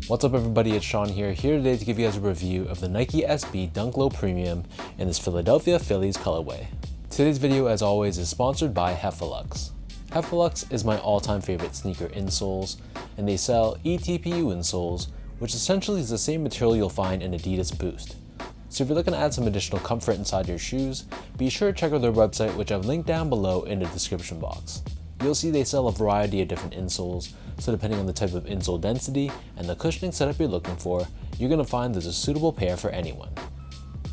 What's up everybody, it's Sean here today to give you guys a review of the Nike SB Dunk Low Premium in this Philadelphia Phillies colorway. Today's video, as always, is sponsored by Phillies. Phillies is my all-time favorite sneaker insoles, and they sell eTPU insoles, which essentially is the same material you'll find in Adidas Boost. So if you're looking to add some additional comfort inside your shoes, be sure to check out their website, which I've linked down below in the description box. You'll see they sell a variety of different insoles, so depending on the type of insole density and the cushioning setup you're looking for, you're going to find there's a suitable pair for anyone.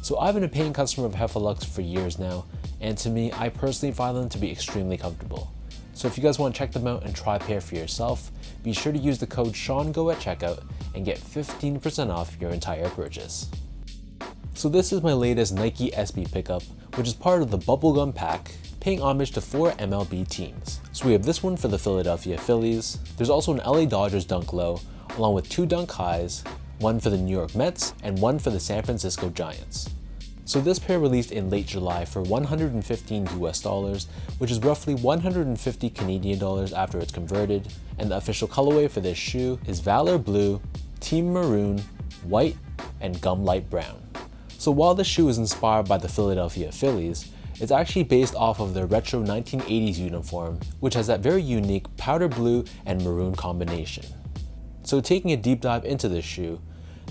So I've been a paying customer of Phillies for years now, and to me, I personally find them to be extremely comfortable. So if you guys want to check them out and try a pair for yourself, be sure to use the code SEANGO at checkout and get 15% off your entire purchase. So this is my latest Nike SB pickup, which is part of the Bubblegum Pack, paying homage to 4 MLB teams. So we have this one for the Philadelphia Phillies, there's also an LA Dodgers Dunk Low, along with 2 Dunk Highs, one for the New York Mets and one for the San Francisco Giants. So this pair released in late July for $115 US, which is roughly 150 Canadian dollars after it's converted, and the official colorway for this shoe is Valor Blue, Team Maroon, White, and Gum Light Brown. So while this shoe is inspired by the Philadelphia Phillies, it's actually based off of their retro 1980s uniform, which has that very unique powder blue and maroon combination. So taking a deep dive into this shoe,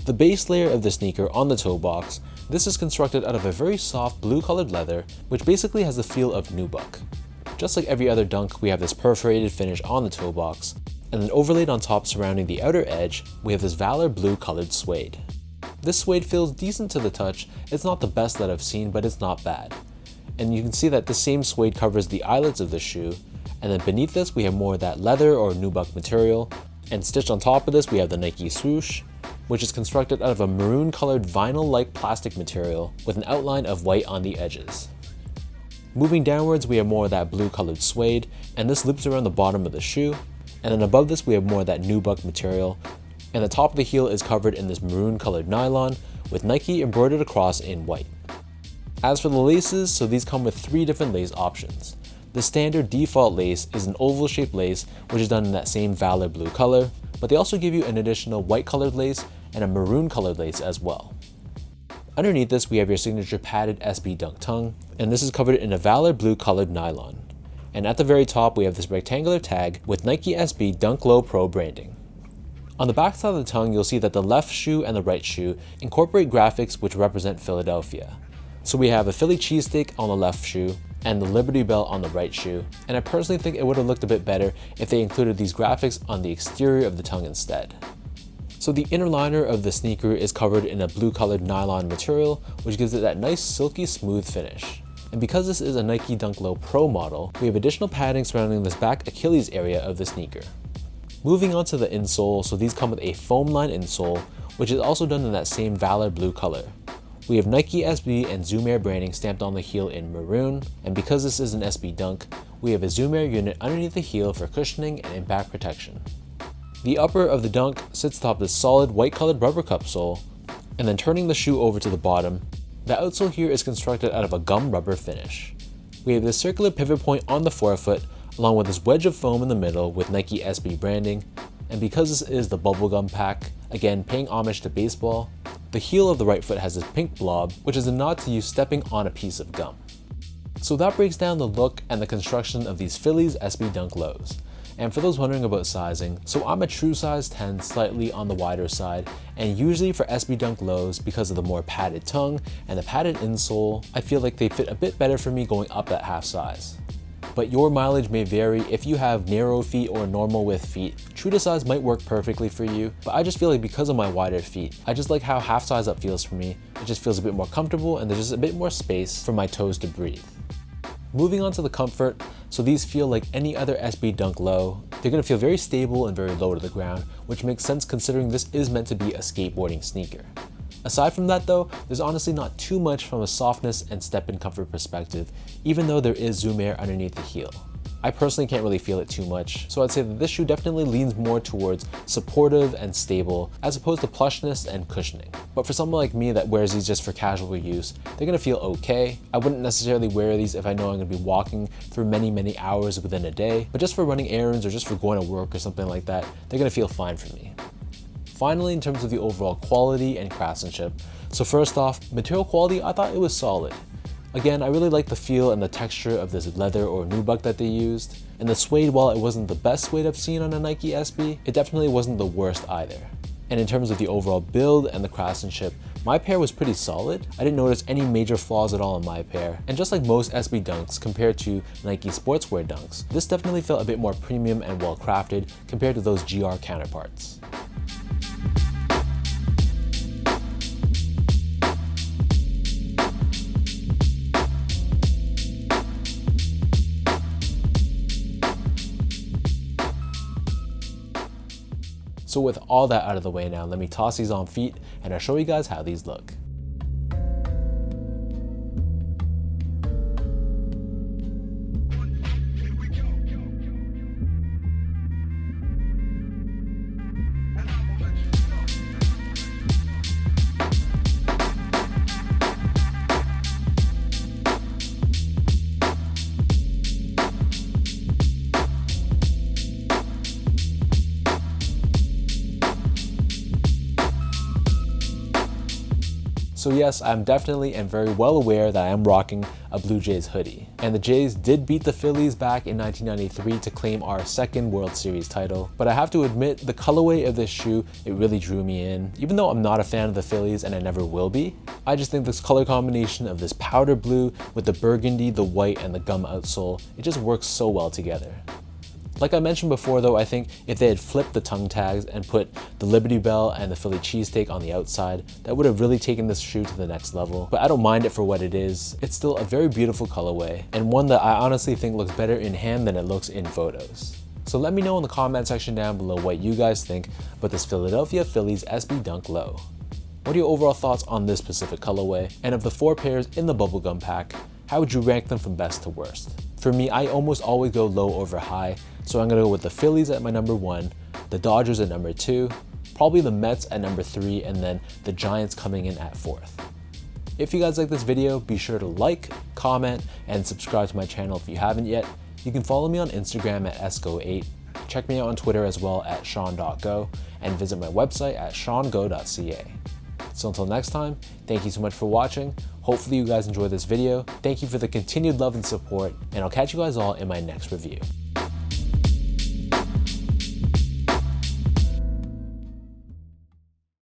the base layer of the sneaker on the toe box, this is constructed out of a very soft blue colored leather, which basically has the feel of nubuck. Just like every other Dunk, we have this perforated finish on the toe box, and then overlaid on top surrounding the outer edge, we have this Valor Blue colored suede. This suede feels decent to the touch. It's not the best that I've seen, but it's not bad. And you can see that the same suede covers the eyelets of the shoe, and then beneath this we have more of that leather or nubuck material, and stitched on top of this we have the Nike swoosh, which is constructed out of a maroon colored vinyl-like plastic material with an outline of white on the edges. Moving downwards we have more of that blue colored suede, and this loops around the bottom of the shoe, and then above this we have more of that nubuck material, and the top of the heel is covered in this maroon colored nylon with Nike embroidered across in white. As for the laces, so these come with 3 different lace options. The standard default lace is an oval shaped lace, which is done in that same Valor Blue color, but they also give you an additional white colored lace and a maroon colored lace as well. Underneath this we have your signature padded SB Dunk tongue, and this is covered in a Valor Blue colored nylon. And at the very top we have this rectangular tag with Nike SB Dunk Low Pro branding. On the back side of the tongue you'll see that the left shoe and the right shoe incorporate graphics which represent Philadelphia. So we have a Philly cheesesteak on the left shoe and the Liberty Bell on the right shoe, and I personally think it would have looked a bit better if they included these graphics on the exterior of the tongue instead. So the inner liner of the sneaker is covered in a blue colored nylon material, which gives it that nice silky smooth finish. And because this is a Nike Dunk Low Pro model, we have additional padding surrounding this back Achilles area of the sneaker. Moving on to the insole, so these come with a foam line insole, which is also done in that same Valor Blue color. We have Nike SB and Zoom Air branding stamped on the heel in maroon, and because this is an SB Dunk, we have a Zoom Air unit underneath the heel for cushioning and impact protection. The upper of the Dunk sits atop this solid white colored rubber cup sole, and then turning the shoe over to the bottom, the outsole here is constructed out of a gum rubber finish. We have this circular pivot point on the forefoot, along with this wedge of foam in the middle with Nike SB branding, and because this is the Bubblegum Pack, again paying homage to baseball, the heel of the right foot has this pink blob, which is a nod to you stepping on a piece of gum. So that breaks down the look and the construction of these Phillies SB Dunk Lows. And for those wondering about sizing, so I'm a true size 10, slightly on the wider side, and usually for SB Dunk Lows, because of the more padded tongue and the padded insole, I feel like they fit a bit better for me going up that half size. But your mileage may vary. If you have narrow feet or normal width feet, true to size might work perfectly for you, but I just feel like because of my wider feet, I just like how half size up feels for me. It just feels a bit more comfortable and there's just a bit more space for my toes to breathe. Moving on to the comfort, so these feel like any other SB Dunk Low. They're going to feel very stable and very low to the ground, which makes sense considering this is meant to be a skateboarding sneaker. Aside from that though, there's honestly not too much from a softness and step-in comfort perspective, even though there is Zoom Air underneath the heel. I personally can't really feel it too much, so I'd say that this shoe definitely leans more towards supportive and stable as opposed to plushness and cushioning. But for someone like me that wears these just for casual use, they're gonna feel okay. I wouldn't necessarily wear these if I know I'm gonna be walking for many hours within a day, but just for running errands or just for going to work or something like that, they're gonna feel fine for me. finally, in terms of the overall quality and craftsmanship. So first off, material quality, I thought it was solid. Again, I really like the feel and the texture of this leather or nubuck that they used. And the suede, while it wasn't the best suede I've seen on a Nike SB, it definitely wasn't the worst either. And in terms of the overall build and the craftsmanship, my pair was pretty solid. I didn't notice any major flaws at all in my pair. And just like most SB Dunks compared to Nike sportswear Dunks, this definitely felt a bit more premium and well crafted compared to those GR counterparts. So with all that out of the way now, let me toss these on feet and I'll show you guys how these look. So yes, I'm definitely and very well aware that I am rocking a Blue Jays hoodie. And the Jays did beat the Phillies back in 1993 to claim our second World Series title. But I have to admit, the colorway of this shoe, it really drew me in. Even though I'm not a fan of the Phillies and I never will be, I just think this color combination of this powder blue with the burgundy, the white, and the gum outsole, it just works so well together. Like I mentioned before though, I think if they had flipped the tongue tags and put the Liberty Bell and the Philly cheesesteak on the outside, that would have really taken this shoe to the next level. But I don't mind it for what it is. It's still a very beautiful colorway, and one that I honestly think looks better in hand than it looks in photos. So let me know in the comment section down below what you guys think about this Philadelphia Phillies SB Dunk Low. What are your overall thoughts on this specific colorway? And of the 4 pairs in the bubblegum pack, how would you rank them from best to worst? For me, I almost always go low over high, so I'm gonna go with the Phillies at my number 1, the Dodgers at number 2, probably the Mets at number 3, and then the Giants coming in at 4th. If you guys like this video, be sure to like, comment, and subscribe to my channel if you haven't yet. You can follow me on Instagram at sgo8, check me out on Twitter as well at sean.go, and visit my website at seango.ca. So until next time, thank you so much for watching. Hopefully you guys enjoyed this video. Thank you for the continued love and support, and I'll catch you guys all in my next review.